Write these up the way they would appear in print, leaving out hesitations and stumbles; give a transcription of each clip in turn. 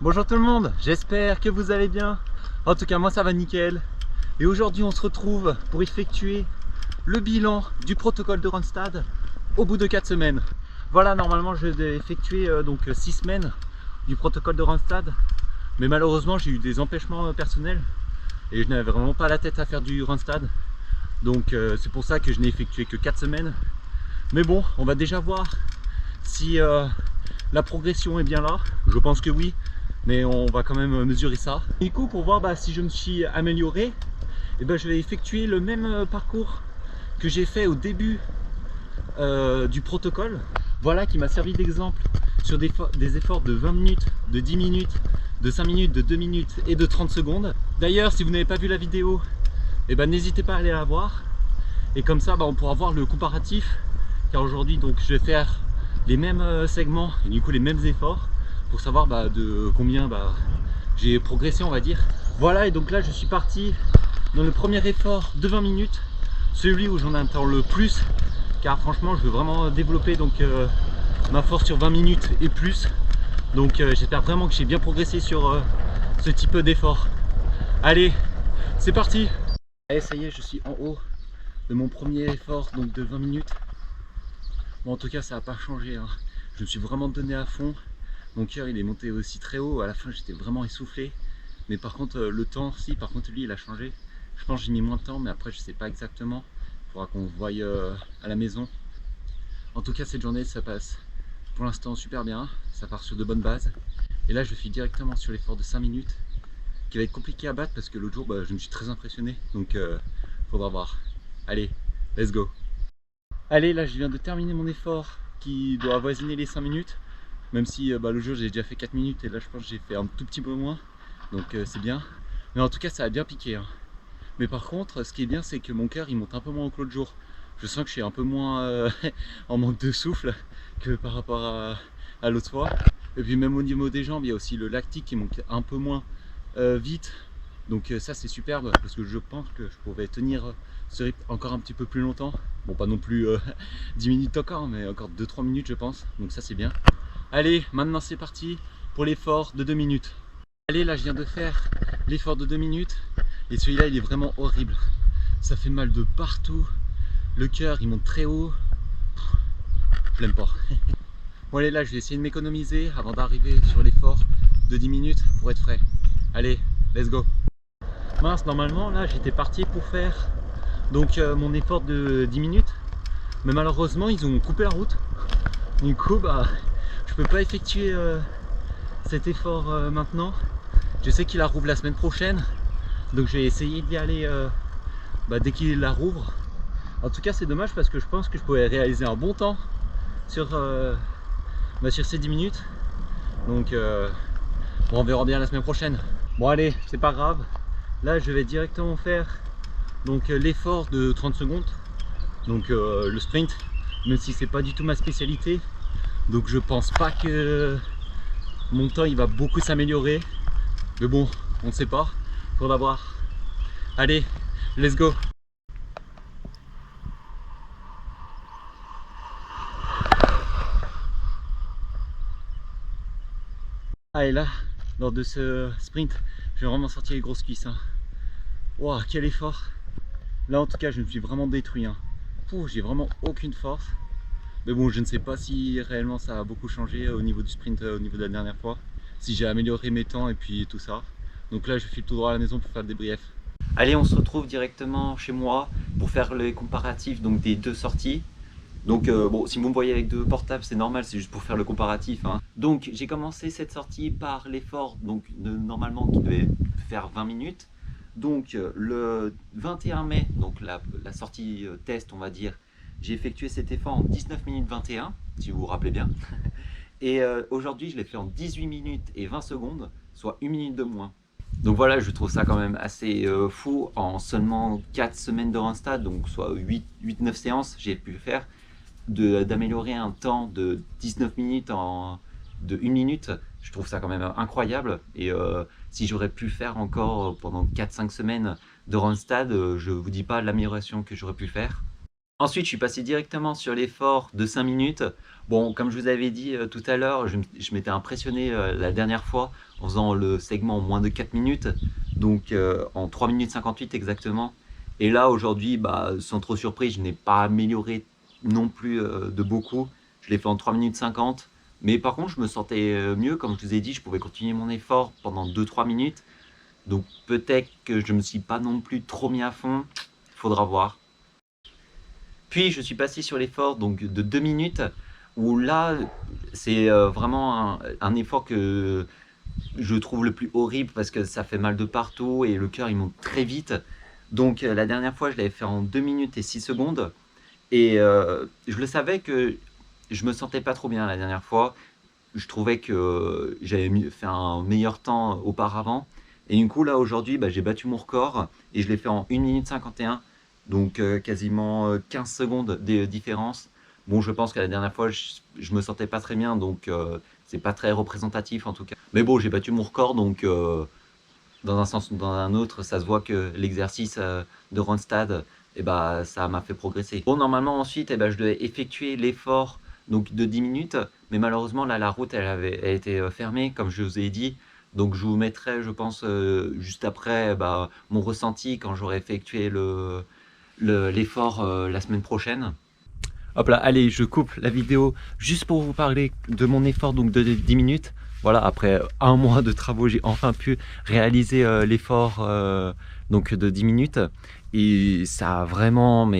Bonjour tout le monde, j'espère que vous allez bien. En tout cas moi ça va nickel. Et aujourd'hui on se retrouve pour effectuer le bilan du protocole de Ronstad au bout de 4 semaines. Voilà, normalement je vais effectuer donc 6 semaines du protocole de Ronstad. Mais malheureusement j'ai eu des empêchements personnels et je n'avais vraiment pas la tête à faire du Ronstad. Donc c'est pour ça que je n'ai effectué que 4 semaines. Mais bon, on va déjà voir si la progression est bien là. Je pense que oui, mais on va quand même mesurer ça. Du coup, pour voir si je me suis amélioré, je vais effectuer le même parcours que j'ai fait au début du protocole. Voilà, qui m'a servi d'exemple sur des efforts de 20 minutes, de 10 minutes, de 5 minutes, de 2 minutes et de 30 secondes. D'ailleurs, si vous n'avez pas vu la vidéo, n'hésitez pas à aller la voir. Et comme ça, on pourra voir le comparatif. Car aujourd'hui, donc, je vais faire les mêmes segments et du coup les mêmes efforts pour savoir de combien j'ai progressé, on va dire. Voilà, et donc là je suis parti dans le premier effort de 20 minutes, celui où j'en attends le plus, car franchement je veux vraiment développer donc ma force sur 20 minutes et plus. Donc j'espère vraiment que j'ai bien progressé sur ce type d'effort. Allez, c'est parti. Allez, ça y est, je suis en haut de mon premier effort donc de 20 minutes. Bon, en tout cas ça n'a pas changé, hein. Je me suis vraiment donné à fond. Mon cœur il est monté aussi très haut, à la fin j'étais vraiment essoufflé. Mais par contre le temps, si par contre lui il a changé. Je pense que j'ai mis moins de temps, mais après je sais pas exactement. Il faudra qu'on voie à la maison. En tout cas cette journée ça passe pour l'instant super bien, ça part sur de bonnes bases. Et là je file directement sur l'effort de 5 minutes, qui va être compliqué à battre parce que l'autre jour je me suis très impressionné. Donc faudra voir. Allez, let's go. Allez, là je viens de terminer mon effort qui doit avoisiner les 5 minutes. Même si le jour j'ai déjà fait 4 minutes et là je pense que j'ai fait un tout petit peu moins. Donc c'est bien. Mais en tout cas ça a bien piqué, hein. Mais par contre ce qui est bien c'est que mon cœur il monte un peu moins que l'autre jour. Je sens que je suis un peu moins en manque de souffle que par rapport à l'autre fois. Et puis même au niveau des jambes il y a aussi le lactique qui monte un peu moins vite. Donc ça c'est superbe parce que je pense que je pourrais tenir ce rythme encore un petit peu plus longtemps. Bon, pas non plus 10 minutes encore, mais encore 2-3 minutes je pense. Donc ça c'est bien. Allez, maintenant c'est parti pour l'effort de 2 minutes. Allez, là je viens de faire l'effort de 2 minutes et celui-là il est vraiment horrible. Ça fait mal de partout. Le cœur il monte très haut. Je l'aime pas. Bon allez, là je vais essayer de m'économiser avant d'arriver sur l'effort de 10 minutes pour être frais. Allez, let's go. Mince, normalement là j'étais parti pour faire donc mon effort de 10 minutes. Mais malheureusement ils ont coupé la route. Du coup je peux pas effectuer cet effort maintenant. Je sais qu'il la rouvre la semaine prochaine, donc je vais essayer d'y aller dès qu'il la rouvre. En tout cas c'est dommage parce que je pense que je pourrais réaliser un bon temps sur, sur ces 10 minutes. Donc bon, on verra bien la semaine prochaine. Bon allez, c'est pas grave. Là je vais directement faire donc l'effort de 30 secondes. Donc le sprint, même si c'est pas du tout ma spécialité. Donc je pense pas que mon temps il va beaucoup s'améliorer. Mais bon, on ne sait pas. Faudra voir. Allez, let's go. Ah, et là, lors de ce sprint, j'ai vraiment sorti les grosses cuisses, hein. Wow, quel effort. Là en tout cas je me suis vraiment détruit, hein. J'ai vraiment aucune force. Mais bon, je ne sais pas si réellement ça a beaucoup changé au niveau du sprint, au niveau de la dernière fois. Si j'ai amélioré mes temps et puis tout ça. Donc là, je file tout droit à la maison pour faire le débrief. Allez, on se retrouve directement chez moi pour faire les comparatifs donc, des deux sorties. Donc bon, si vous me voyez avec deux portables, c'est normal, c'est juste pour faire le comparatif, hein. Donc j'ai commencé cette sortie par l'effort donc normalement qui devait faire 20 minutes. Donc le 21 mai, donc la sortie test on va dire, j'ai effectué cet effort en 19 minutes 21, si vous vous rappelez bien. Et aujourd'hui je l'ai fait en 18 minutes et 20 secondes, soit 1 minute de moins. Donc voilà, je trouve ça quand même assez fou. En seulement 4 semaines de Ronstad, donc soit 8-9 séances, j'ai pu faire d'améliorer un temps de 19 minutes de 1 minute. Je trouve ça quand même incroyable. Et si j'aurais pu faire encore pendant 4-5 semaines de Ronstad, je vous dis pas l'amélioration que j'aurais pu faire. Ensuite, je suis passé directement sur l'effort de 5 minutes. Bon, comme je vous avais dit tout à l'heure, je m'étais impressionné la dernière fois en faisant le segment en moins de 4 minutes, donc en 3 minutes 58 exactement. Et là, aujourd'hui, bah, sans trop surprise, je n'ai pas amélioré non plus de beaucoup. Je l'ai fait en 3 minutes 50. Mais par contre, je me sentais mieux. Comme je vous ai dit, je pouvais continuer mon effort pendant 2-3 minutes. Donc peut-être que je ne me suis pas non plus trop mis à fond. Il faudra voir. Puis je suis passé sur l'effort donc de 2 minutes où là c'est vraiment un effort que je trouve le plus horrible parce que ça fait mal de partout et le cœur il monte très vite. Donc la dernière fois je l'avais fait en 2 minutes et 6 secondes et je le savais que je me sentais pas trop bien la dernière fois. Je trouvais que j'avais fait un meilleur temps auparavant. Et du coup, là, aujourd'hui, bah, j'ai battu mon record et je l'ai fait en 1 minute 51, donc quasiment 15 secondes de différence. Bon, je pense que la dernière fois, je me sentais pas très bien, donc c'est pas très représentatif en tout cas. Mais bon, j'ai battu mon record, donc dans un sens ou dans un autre, ça se voit que l'exercice de Ronstad, eh ben, ça m'a fait progresser. Bon, normalement, ensuite, eh ben, je devais effectuer l'effort donc de 10 minutes, mais malheureusement, là, la route, elle était fermée, comme je vous ai dit. Donc, je vous mettrai, je pense, juste après, bah, mon ressenti quand j'aurai effectué l'effort la semaine prochaine. Hop là, allez, je coupe la vidéo juste pour vous parler de mon effort donc de 10 minutes. Voilà, après un mois de travaux, j'ai enfin pu réaliser l'effort donc de 10 minutes. Et ça a vraiment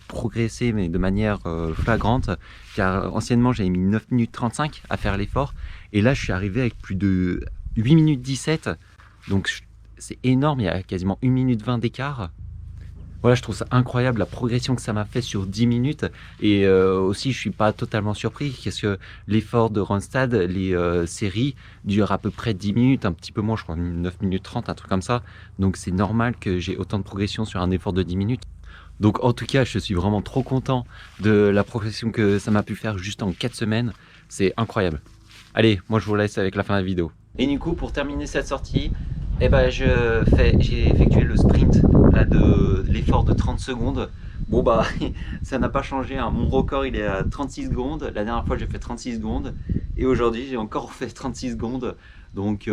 progressé mais de manière flagrante. Car anciennement, j'avais mis 9 minutes 35 à faire l'effort. Et là, je suis arrivé avec plus de 8 minutes 17. Donc c'est énorme, il y a quasiment 1 minute 20 d'écart. Voilà, je trouve ça incroyable la progression que ça m'a fait sur 10 minutes. Et aussi, je suis pas totalement surpris parce que l'effort de Ronstad, les séries durent à peu près 10 minutes, un petit peu moins, je crois 9 minutes 30, un truc comme ça. Donc c'est normal que j'ai autant de progression sur un effort de 10 minutes. Donc en tout cas, je suis vraiment trop content de la progression que ça m'a pu faire juste en 4 semaines. C'est incroyable. Allez, moi je vous laisse avec la fin de la vidéo. Et du coup, pour terminer cette sortie, eh ben, j'ai effectué le sprint là, de l'effort de 30 secondes. Bon bah, ça n'a pas changé, hein. Mon record il est à 36 secondes. La dernière fois j'ai fait 36 secondes. Et aujourd'hui j'ai encore fait 36 secondes. Donc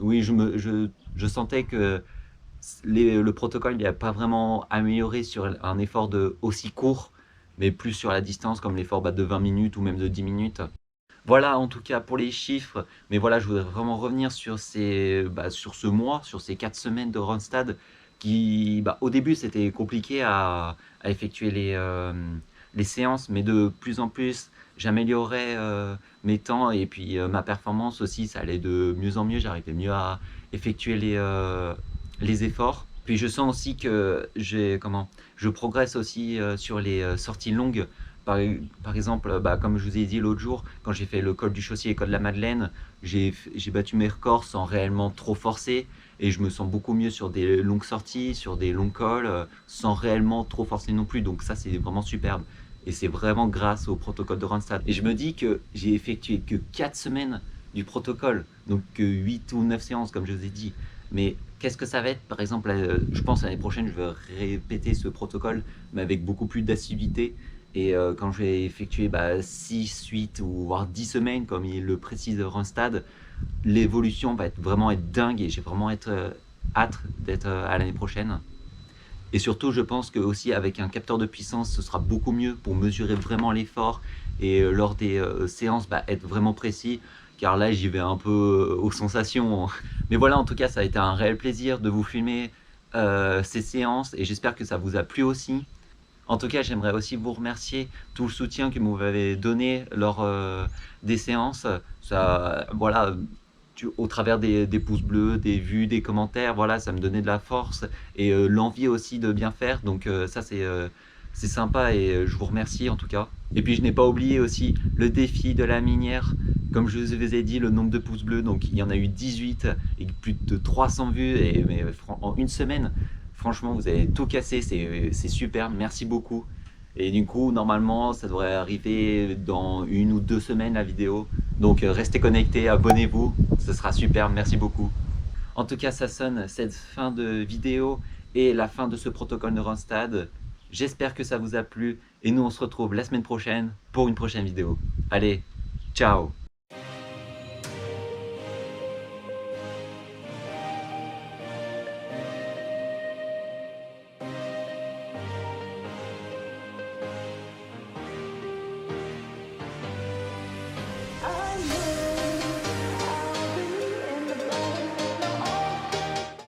oui, je sentais que le protocole n'a pas vraiment amélioré sur un effort de aussi court, mais plus sur la distance comme l'effort bah, de 20 minutes ou même de 10 minutes. Voilà en tout cas pour les chiffres, mais voilà, je voudrais vraiment revenir sur sur ce mois, sur ces 4 semaines de Ronstad qui, bah, au début, c'était compliqué à effectuer les séances, mais de plus en plus, j'améliorais mes temps et puis ma performance aussi, ça allait de mieux en mieux, j'arrivais mieux à effectuer les efforts. Puis je sens aussi que je progresse aussi sur les sorties longues. Par exemple, bah, comme je vous ai dit l'autre jour, quand j'ai fait le col du Chaussy et col de la Madeleine, j'ai battu mes records sans réellement trop forcer. Et je me sens beaucoup mieux sur des longues sorties, sur des longs cols, sans réellement trop forcer non plus. Donc ça, c'est vraiment superbe. Et c'est vraiment grâce au protocole de Ronstad. Et je me dis que j'ai effectué que 4 semaines du protocole, donc que 8 ou 9 séances, comme je vous ai dit. Mais qu'est-ce que ça va être? Par exemple, je pense l'année prochaine, je vais répéter ce protocole, mais avec beaucoup plus d'assiduité. Et quand je vais effectuer 6, 8 ou voire 10 semaines, comme il le précise Ronstad, l'évolution va vraiment être dingue et j'ai vraiment hâte d'être à l'année prochaine. Et surtout, je pense que aussi avec un capteur de puissance, ce sera beaucoup mieux pour mesurer vraiment l'effort et lors des séances, être vraiment précis. Car là, j'y vais un peu aux sensations. Mais voilà, en tout cas, ça a été un réel plaisir de vous filmer ces séances et j'espère que ça vous a plu aussi. En tout cas, j'aimerais aussi vous remercier tout le soutien que vous m'avez donné lors des séances. Ça, voilà, au travers des pouces bleus, des vues, des commentaires, voilà, ça me donnait de la force et l'envie aussi de bien faire. Donc ça, c'est sympa et je vous remercie en tout cas. Et puis, je n'ai pas oublié aussi le défi de la minière. Comme je vous ai dit, le nombre de pouces bleus, donc il y en a eu 18 et plus de 300 vues en une semaine. Franchement, vous avez tout cassé, c'est super, merci beaucoup. Et du coup, normalement, ça devrait arriver dans 1 ou 2 semaines la vidéo. Donc restez connectés, abonnez-vous, ce sera super, merci beaucoup. En tout cas, ça sonne cette fin de vidéo et la fin de ce protocole de Ronstad. J'espère que ça vous a plu et nous on se retrouve la semaine prochaine pour une prochaine vidéo. Allez, ciao!